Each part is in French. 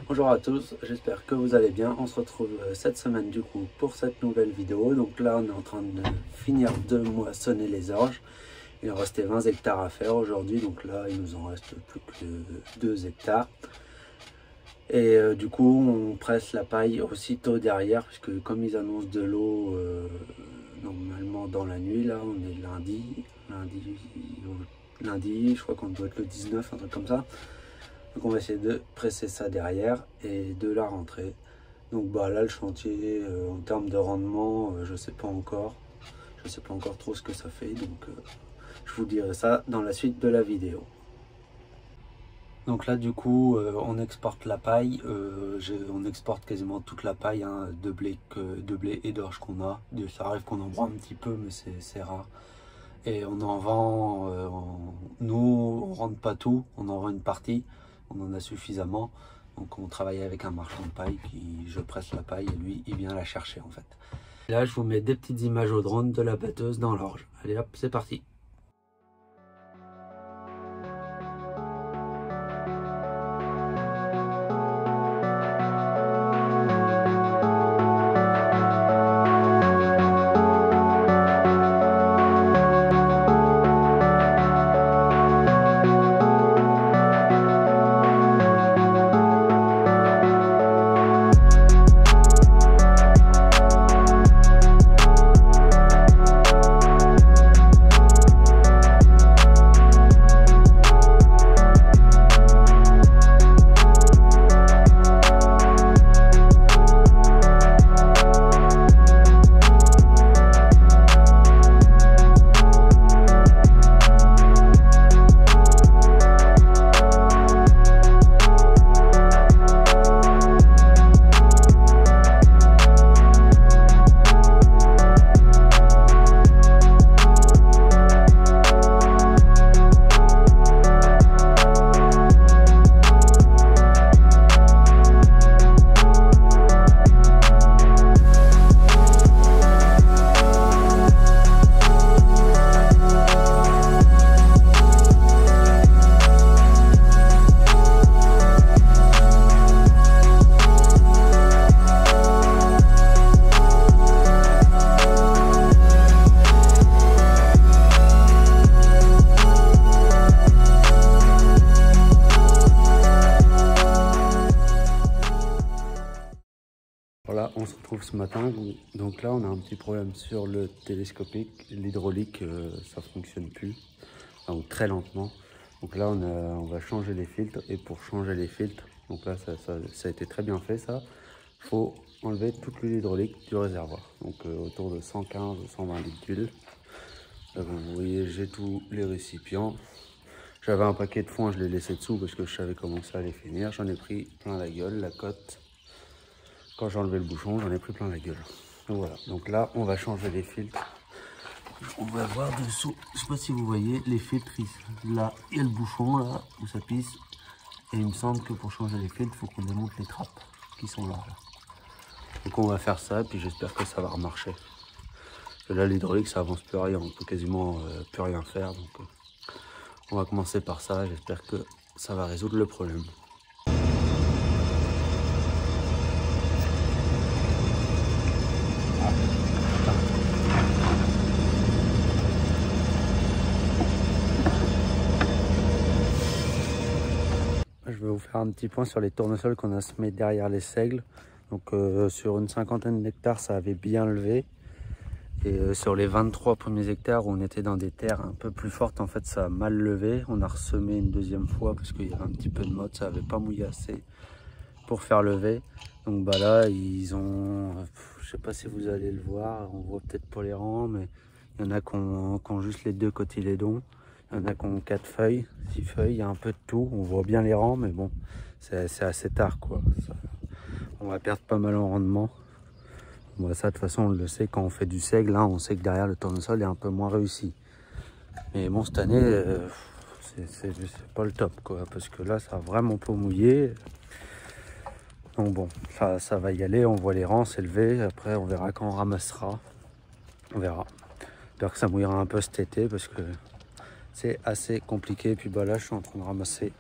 Bonjour à tous, j'espère que vous allez bien. On se retrouve cette semaine du coup pour cette nouvelle vidéo. Donc là on est en train de finir de moissonner les orges. Il en restait 20 hectares à faire aujourd'hui, donc là il nous en reste plus que 2 hectares. Et du coup on presse la paille aussitôt derrière, puisque comme ils annoncent de l'eau normalement dans la nuit, là on est lundi, je crois qu'on doit être le 19, un truc comme ça. Donc on va essayer de presser ça derrière et de la rentrer. Donc bah là le chantier en termes de rendement, je sais pas encore trop ce que ça fait, donc je vous dirai ça dans la suite de la vidéo. Donc là du coup on exporte la paille, on exporte quasiment toute la paille de blé et d'orge qu'on a. Ça arrive qu'on en broie un petit peu, mais c'est rare. Et on en vend, nous on rentre pas tout, on en vend une partie, on en a suffisamment. Donc on travaille avec un marchand de paille je presse la paille et lui il vient la chercher en fait. Et là je vous mets des petites images au drone de la batteuse dans l'orge. Allez hop, c'est parti. Voilà, on se retrouve ce matin. Donc là, on a un petit problème sur le télescopique. L'hydraulique, ça fonctionne plus, ou très lentement. Donc là, on va changer les filtres. Et pour changer les filtres, donc là, ça a été très bien fait, ça. Il faut enlever toute l'huile hydraulique du réservoir. Donc autour de 115 ou 120 litres d'huile. Là, vous voyez, j'ai tous les récipients. J'avais un paquet de foin, je l'ai laissé dessous parce que je savais comment ça allait finir. J'en ai pris plein la gueule, la cote. Quand j'ai enlevé le bouchon, j'en ai pris plein la gueule. Donc voilà, donc là, on va changer les filtres. On va voir dessous, je sais pas si vous voyez, les filtres, là, il y a le bouchon, là, où ça pisse. Et il me semble que pour changer les filtres, il faut qu'on démonte les trappes qui sont là. Donc on va faire ça, puis j'espère que ça va remarcher. Parce que là, l'hydraulique, ça avance plus rien, on peut quasiment plus rien faire. Donc on va commencer par ça, j'espère que ça va résoudre le problème. Je vais vous faire un petit point sur les tournesols qu'on a semés derrière les seigles. Donc sur une 50aine d'hectares, ça avait bien levé. Et sur les 23 premiers hectares où on était dans des terres un peu plus fortes, en fait ça a mal levé. On a ressemé une deuxième fois parce qu'il y avait un petit peu de motte, ça n'avait pas mouillé assez pour faire lever. Donc bah là, ils ont, je sais pas si vous allez le voir, on voit peut-être pour les rangs, mais il y en a qui ont juste les deux cotylédons. Il y en a qui ont 4 feuilles, 6 feuilles, il y a un peu de tout. On voit bien les rangs, mais bon, c'est assez tard, quoi. On va perdre pas mal en rendement. Bon, ça, de toute façon, on le sait, quand on fait du seigle, là, on sait que derrière, le tournesol est un peu moins réussi. Mais bon, cette année, c'est pas le top, quoi, parce que là, ça a vraiment pas mouillé. Donc bon, ça va y aller, on voit les rangs s'élever. Après, on verra quand on ramassera. On verra. J'espère que ça mouillera un peu cet été, parce que c'est assez compliqué. Et puis bah là, je suis en train de ramasser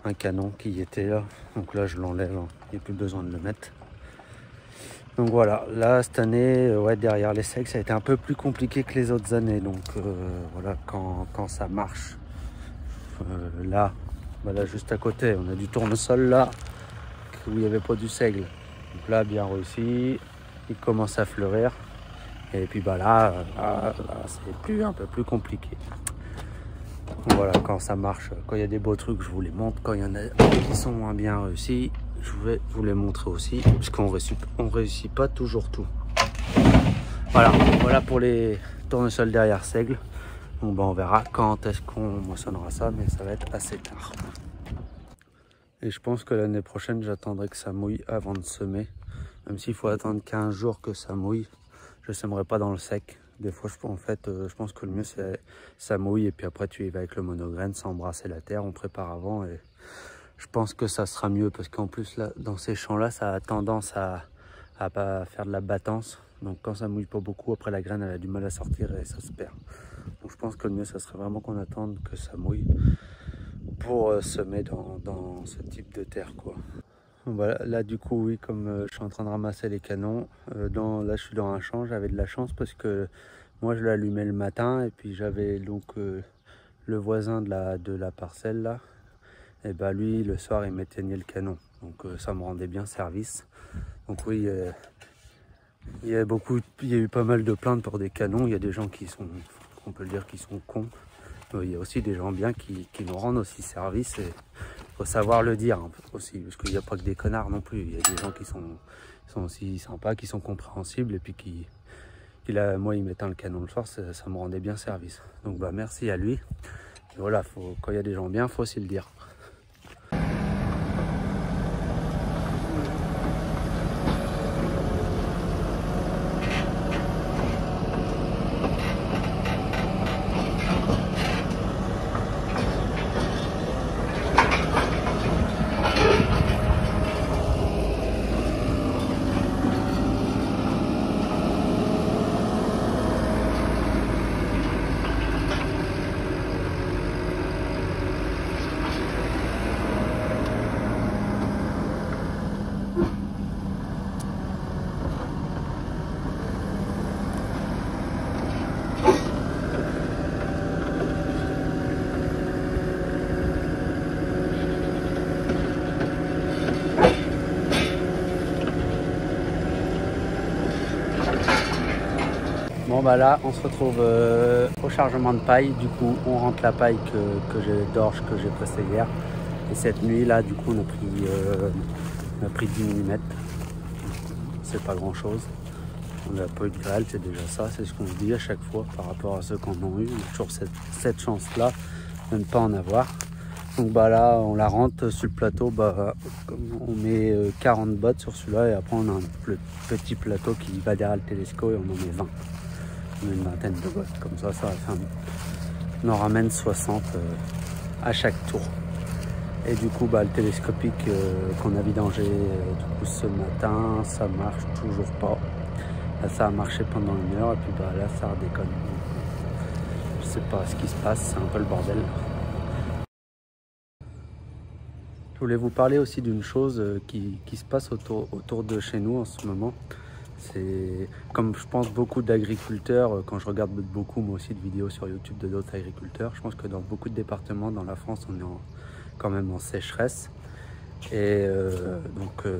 un canon qui était là. Donc là je l'enlève, hein. Il n'y a plus besoin de le mettre. Donc voilà, là cette année, ouais, derrière les secs, ça a été un peu plus compliqué que les autres années. Donc voilà, quand ça marche, là, voilà, juste à côté, on a du tournesol là, où il n'y avait pas du seigle. Donc là, bien réussi, il commence à fleurir. Et puis bah là c'est un peu plus compliqué. Donc voilà, quand ça marche, quand il y a des beaux trucs, je vous les montre. Quand il y en a qui sont moins bien réussis, je vais vous les montrer aussi, parce qu'on réussit pas toujours tout. Voilà pour les tournesols derrière seigle. Bon bah on verra quand est-ce qu'on moissonnera ça, mais ça va être assez tard. Et je pense que l'année prochaine, j'attendrai que ça mouille avant de semer. Même s'il faut attendre 15 jours que ça mouille, je sèmerai pas dans le sec. Des fois, je pense que le mieux, c'est ça mouille et puis après, tu y vas avec le monograine sans embrasser la terre. On prépare avant et je pense que ça sera mieux parce qu'en plus, là, dans ces champs-là, ça a tendance à pas faire de la battance. Donc, quand ça mouille pas beaucoup, après, la graine, elle a du mal à sortir et ça se perd. Donc, je pense que le mieux, ça serait vraiment qu'on attende que ça mouille pour semer dans ce type de terre, quoi. Voilà, là du coup oui, comme je suis en train de ramasser les canons, là je suis dans un champ, j'avais de la chance parce que moi je l'allumais le matin et puis j'avais donc le voisin de la parcelle là, et bah lui le soir il m'éteignait le canon, donc ça me rendait bien service. Donc oui, il y a eu pas mal de plaintes pour des canons, il y a des gens qui sont, on peut le dire, qui sont cons. Il y a aussi des gens bien qui nous rendent aussi service et faut savoir le dire aussi, parce qu'il n'y a pas que des connards non plus. Il y a des gens qui sont aussi sympas, qui sont compréhensibles et puis moi il m'éteint le canon le soir, ça me rendait bien service. Donc bah merci à lui. Et voilà, quand il y a des gens bien, faut aussi le dire. Bon bah là on se retrouve au chargement de paille. Du coup on rentre la paille d'orge que j'ai pressée hier. Et cette nuit là du coup on a pris 10 mm. C'est pas grand chose. On n'a pas eu de grêle, c'est déjà ça, c'est ce qu'on se dit à chaque fois par rapport à ceux qu'on a eu. On a toujours cette chance là de ne pas en avoir. Donc bah là on la rentre sur le plateau, bah, on met 40 bottes sur celui-là et après on a un petit plateau qui va derrière le télescope et on en met 20. On a une vingtaine de bottes, comme ça va faire, on en ramène 60 à chaque tour. Et du coup bah, le télescopique qu'on a vidangé du coup ce matin, ça marche toujours pas. Là ça a marché pendant 1 heure et puis bah là ça redéconne. Je sais pas ce qui se passe, c'est un peu le bordel. Je voulais vous parler aussi d'une chose qui se passe autour de chez nous en ce moment. C'est comme je pense beaucoup d'agriculteurs, quand je regarde beaucoup moi aussi de vidéos sur YouTube de d'autres agriculteurs, je pense que dans beaucoup de départements dans la France on est quand même en sécheresse. Et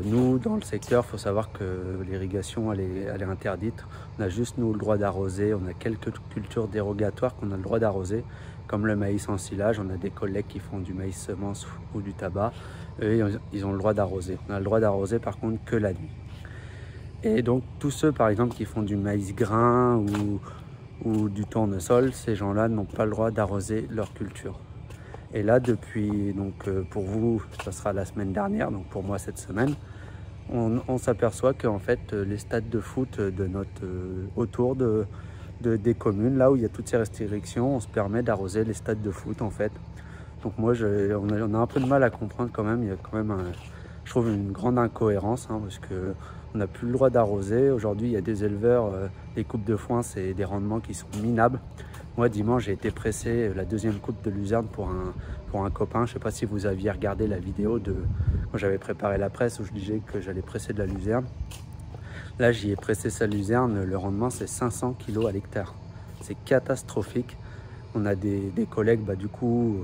nous dans le secteur, il faut savoir que l'irrigation elle est interdite. On a juste nous le droit d'arroser, on a quelques cultures dérogatoires qu'on a le droit d'arroser, comme le maïs en silage. On a des collègues qui font du maïs semence ou du tabac, eux ils ont le droit d'arroser. On a le droit d'arroser par contre que la nuit. Et donc tous ceux par exemple qui font du maïs grain ou du tournesol, ces gens-là n'ont pas le droit d'arroser leur culture. Et là depuis, donc pour vous, ça sera la semaine dernière, donc pour moi cette semaine, on s'aperçoit qu'en fait les stades de foot de autour des communes, là où il y a toutes ces restrictions, on se permet d'arroser les stades de foot en fait. Donc moi, on a un peu de mal à comprendre quand même, il y a quand même je trouve une grande incohérence parce que on n'a plus le droit d'arroser. Aujourd'hui, il y a des éleveurs, des coupes de foin, c'est des rendements qui sont minables. Moi, dimanche, j'ai été pressé la deuxième coupe de luzerne pour un copain. Je ne sais pas si vous aviez regardé la vidéo de quand j'avais préparé la presse où je disais que j'allais presser de la luzerne. Là, j'y ai pressé sa luzerne. Le rendement, c'est 500 kg à l'hectare. C'est catastrophique. On a des collègues, du coup,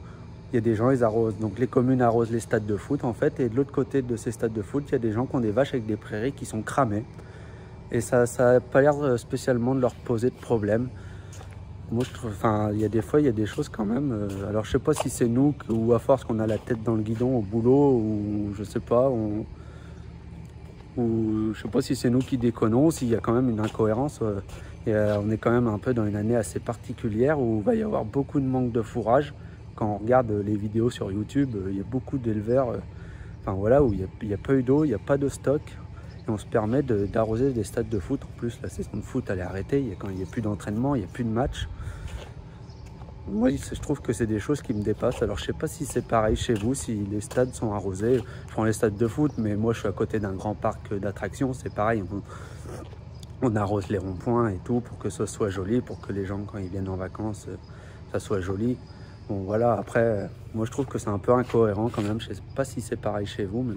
il y a des gens, ils arrosent. Donc les communes arrosent les stades de foot, en fait. Et de l'autre côté de ces stades de foot, il y a des gens qui ont des vaches avec des prairies qui sont cramées. Et ça n'a pas l'air spécialement de leur poser de problème. Moi, je trouve, il y a des fois, il y a des choses quand même. Alors, je sais pas si c'est nous ou à force qu'on a la tête dans le guidon au boulot, ou je sais pas, ou je sais pas si c'est nous qui déconnons, s'il y a quand même une incohérence. On est quand même un peu dans une année assez particulière où il va y avoir beaucoup de manque de fourrage. Quand on regarde les vidéos sur YouTube, il y a beaucoup d'éleveurs, où il n'y a pas eu d'eau, il n'y a pas de stock. Et on se permet d'arroser des stades de foot. En plus, la saison de foot, elle est arrêtée. Quand il n'y a plus d'entraînement, il n'y a plus de match. Moi, je trouve que c'est des choses qui me dépassent. Alors, je ne sais pas si c'est pareil chez vous, si les stades sont arrosés. Je prends les stades de foot, mais moi, je suis à côté d'un grand parc d'attractions. C'est pareil. On arrose les ronds-points et tout pour que ce soit joli, pour que les gens, quand ils viennent en vacances, ça soit joli. Bon, voilà. Après, moi, je trouve que c'est un peu incohérent quand même. Je ne sais pas si c'est pareil chez vous, mais...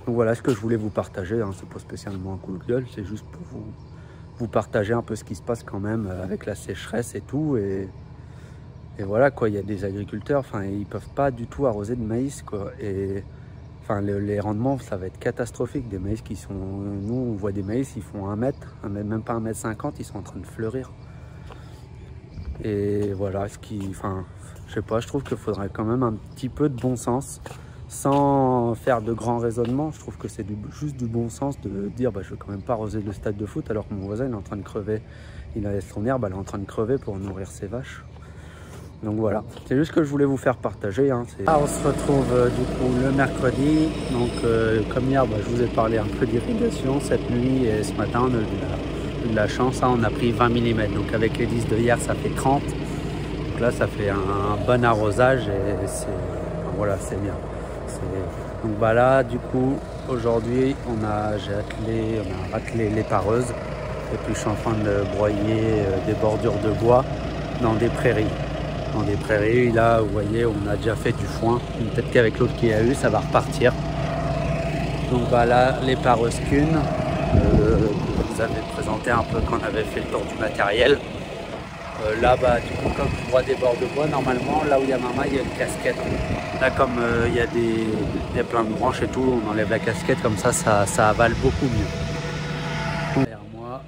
Donc voilà ce que je voulais vous partager, c'est pas spécialement un coup de gueule, c'est juste pour vous partager un peu ce qui se passe quand même avec la sécheresse et tout. Et voilà quoi, il y a des agriculteurs, ils peuvent pas du tout arroser de maïs quoi. Et les rendements, ça va être catastrophique. Des maïs qui sont, nous on voit des maïs, ils font 1 mètre, même pas 1,50 m, ils sont en train de fleurir. Et voilà, je sais pas, je trouve qu'il faudrait quand même un petit peu de bon sens. Sans faire de grands raisonnements, je trouve que c'est juste du bon sens de dire je ne vais quand même pas arroser le stade de foot alors que mon voisin il est en train de crever, il a son herbe, elle est en train de crever pour nourrir ses vaches. Donc voilà, c'est juste ce que je voulais vous faire partager. On se retrouve du coup le mercredi, donc comme hier je vous ai parlé un peu d'irrigation cette nuit et ce matin on a eu de la chance, on a pris 20 mm, donc avec les 10 de hier ça fait 30, donc là ça fait un bon arrosage et voilà, c'est bien. Donc là du coup aujourd'hui on a raclé les pareuses et puis je suis en train de broyer des bordures de bois dans des prairies. Dans des prairies là vous voyez on a déjà fait du foin, peut-être qu'avec l'autre qu'il y a eu ça va repartir. Donc là les pareuses qu'une je vous avais présenté un peu quand on avait fait le tour du matériel. Là du coup comme je broie des bords de bois, normalement là où il y a ma main il y a une casquette. Là comme il y a plein de branches et tout, on enlève la casquette comme ça avale beaucoup mieux. Derrière moi,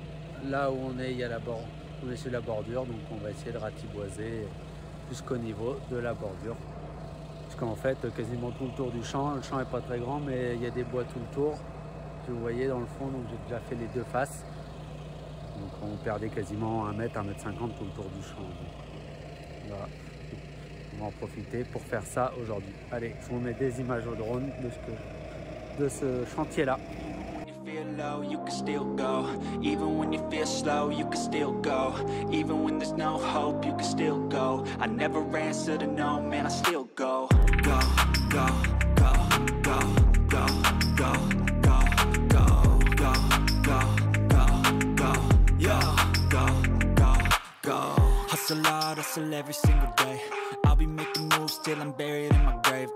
là où on est, on est sur la bordure, donc on va essayer de ratiboiser jusqu'au niveau de la bordure. Parce qu'en fait quasiment tout le tour du champ, le champ est pas très grand mais il y a des bois tout le tour. Vous voyez dans le fond, donc j'ai déjà fait les deux faces. Donc on perdait quasiment 1 mètre, 1,50 m tout le tour du champ. Donc, voilà. On va en profiter pour faire ça aujourd'hui. Allez, je vous mets des images au drone de ce chantier-là. Low, you can still go. Even when you feel slow, you can still go. Even when there's no hope, you can still go. I never answer to no, man, I still go. Go, go, go, go, go, go, go, go, go, go, go, go, yo, go, go, go. Hustle hard, hustle every single day. I'll be making moves till I'm buried in my grave.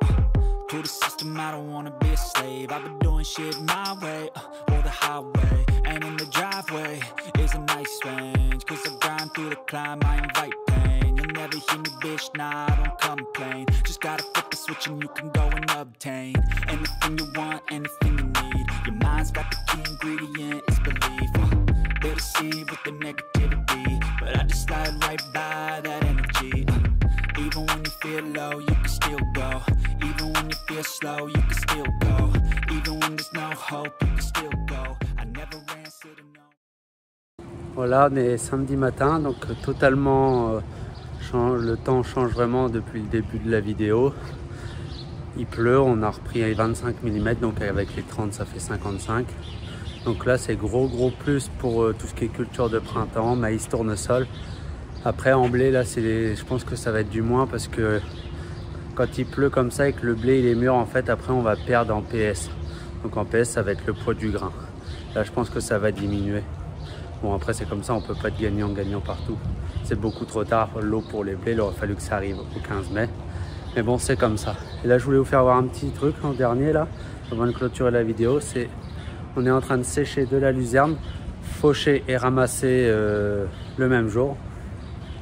To the system, I don't wanna be a slave. I've been doing shit my way, or the highway. And in the driveway is a nice range. Cause I grind through the climb, I invite pain. You'll never hear me, bitch, nah, I don't complain. Just gotta flip the switch and you can go and obtain anything you want, anything you need. Your mind's got the key ingredient, it's belief. They deceive with the negativity, but I just slide right by that energy. Even when you feel low, you can still go. Even when you feel slow, you can still go. Even when there's no hope, you can still go. I never answer to no. Voilà, on est samedi matin, donc totalement le temps change vraiment depuis le début de la vidéo. Il pleut, on a repris 25 mm, donc avec les 30 ça fait 55. Donc là c'est gros plus pour tout ce qui est culture de printemps, maïs, tournesol. Après en blé là je pense que ça va être du moins parce que quand il pleut comme ça et que le blé il est mûr, en fait après on va perdre en PS. Donc en PS ça va être le poids du grain. Là je pense que ça va diminuer. Bon après c'est comme ça, on peut pas être gagnant partout. c'est beaucoup trop tard. L'eau pour les blés, il aurait fallu que ça arrive au 15 mai. Mais bon, c'est comme ça. Et là, je voulais vous faire voir un petit truc en dernier, là, avant de clôturer la vidéo. C'est, on est en train de sécher de la luzerne, faucher et ramasser le même jour.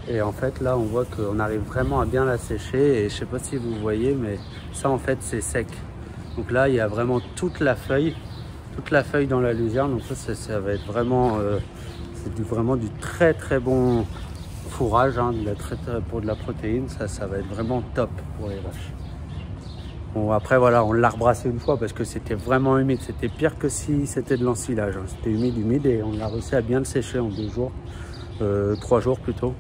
Et en fait, là, on voit qu'on arrive vraiment à bien la sécher. Et je sais pas si vous voyez, mais ça, en fait, c'est sec. Donc là, il y a vraiment toute la feuille dans la luzerne. Donc ça va être vraiment, vraiment du très très bon fourrage, hein, pour de la protéine. Ça va être vraiment top pour les vaches. Bon, après, voilà, on l'a rebrassé une fois parce que c'était vraiment humide. C'était pire que si c'était de l'ensilage, hein. C'était humide et on a réussi à bien le sécher en 2 jours, 3 jours plutôt.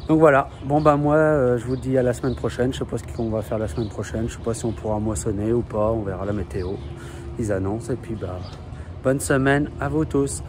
Donc voilà, bon bah moi je vous dis à la semaine prochaine. Je sais pas ce qu'on va faire la semaine prochaine, je sais pas si on pourra moissonner ou pas, on verra la météo, ils annoncent. Et puis bah bonne semaine à vous tous.